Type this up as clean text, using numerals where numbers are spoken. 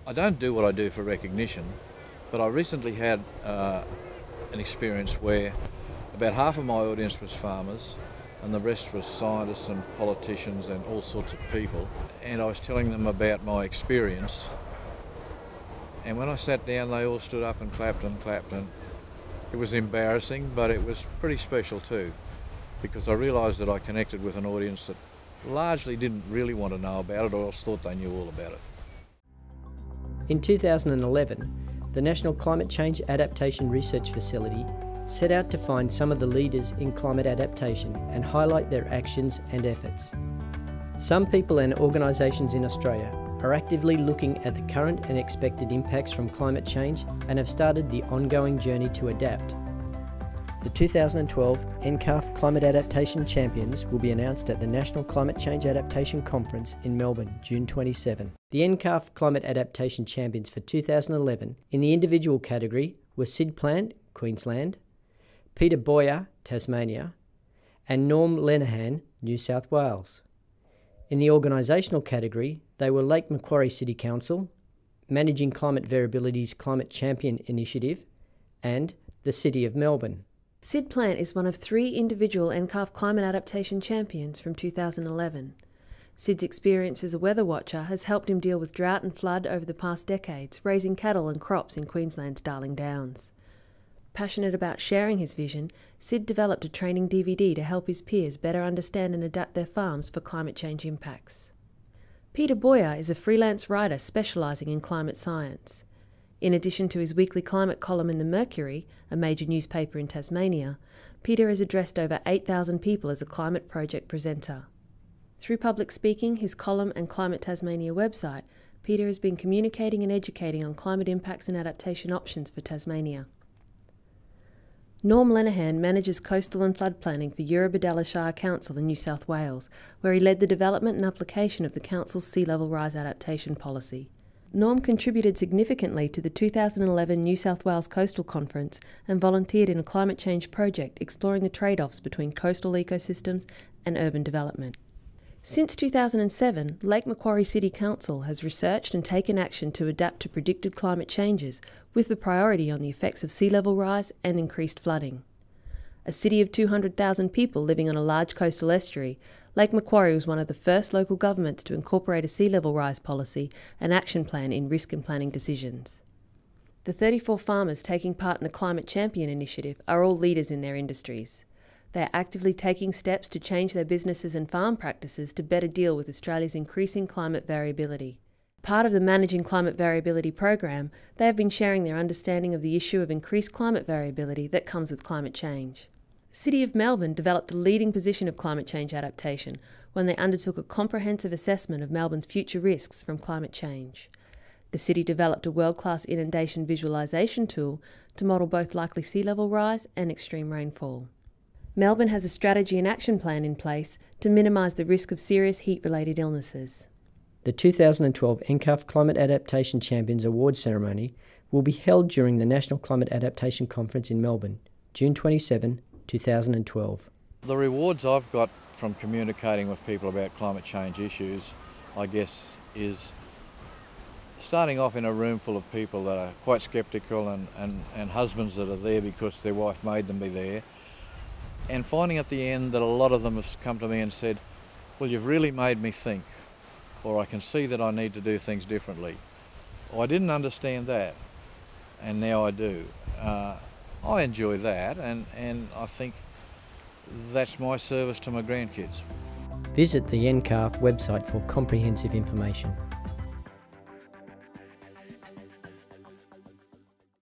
I don't do what I do for recognition, but I recently had an experience where about half of my audience was farmers and the rest was scientists and politicians and all sorts of people, and I was telling them about my experience, and when I sat down they all stood up and clapped, and it was embarrassing, but it was pretty special too, because I realised that I connected with an audience that largely didn't really want to know about it or else thought they knew all about it. In 2011, the National Climate Change Adaptation Research Facility set out to find some of the leaders in climate adaptation and highlight their actions and efforts. Some people and organisations in Australia are actively looking at the current and expected impacts from climate change and have started the ongoing journey to adapt. The 2012 NCCARF Climate Adaptation Champions will be announced at the National Climate Change Adaptation Conference in Melbourne, June 27. The NCCARF Climate Adaptation Champions for 2011 in the individual category were Sid Plant, Queensland, Peter Boyer, Tasmania, and Norm Lenehan, New South Wales. In the organisational category, they were Macquarie City Council, Managing Climate Variability's Climate Champion Initiative, and the City of Melbourne. Sid Plant is one of 3 individual NCCARF Climate Adaptation Champions from 2011. Sid's experience as a weather watcher has helped him deal with drought and flood over the past decades, raising cattle and crops in Queensland's Darling Downs. Passionate about sharing his vision, Sid developed a training DVD to help his peers better understand and adapt their farms for climate change impacts. Peter Boyer is a freelance writer specialising in climate science. In addition to his weekly climate column in the Mercury, a major newspaper in Tasmania, Peter has addressed over 8,000 people as a climate project presenter. Through public speaking, his column and Climate Tasmania website, Peter has been communicating and educating on climate impacts and adaptation options for Tasmania. Norm Lenehan manages coastal and flood planning for Eurobodalla Shire Council in New South Wales, where he led the development and application of the council's sea level rise adaptation policy. Norm contributed significantly to the 2011 New South Wales Coastal Conference and volunteered in a climate change project exploring the trade-offs between coastal ecosystems and urban development. Since 2007, Macquarie City Council has researched and taken action to adapt to predicted climate changes, with the priority on the effects of sea level rise and increased flooding. A city of 200,000 people living on a large coastal estuary, Macquarie was one of the first local governments to incorporate a sea level rise policy and action plan in risk and planning decisions. The 34 farmers taking part in the Climate Champion initiative are all leaders in their industries. They are actively taking steps to change their businesses and farm practices to better deal with Australia's increasing climate variability. Part of the Managing Climate Variability program, they have been sharing their understanding of the issue of increased climate variability that comes with climate change. The City of Melbourne developed a leading position of climate change adaptation when they undertook a comprehensive assessment of Melbourne's future risks from climate change. The city developed a world-class inundation visualisation tool to model both likely sea level rise and extreme rainfall. Melbourne has a strategy and action plan in place to minimise the risk of serious heat-related illnesses. The 2012 NCCARF Climate Adaptation Champions Award ceremony will be held during the National Climate Adaptation Conference in Melbourne, June 27, 2012. The rewards I've got from communicating with people about climate change issues, I guess, is starting off in a room full of people that are quite sceptical and husbands that are there because their wife made them be there, and finding at the end that a lot of them have come to me and said, well, you've really made me think, or I can see that I need to do things differently. Or I didn't understand that, and now I do. I enjoy that, and I think that's my service to my grandkids. Visit the NCCARF website for comprehensive information.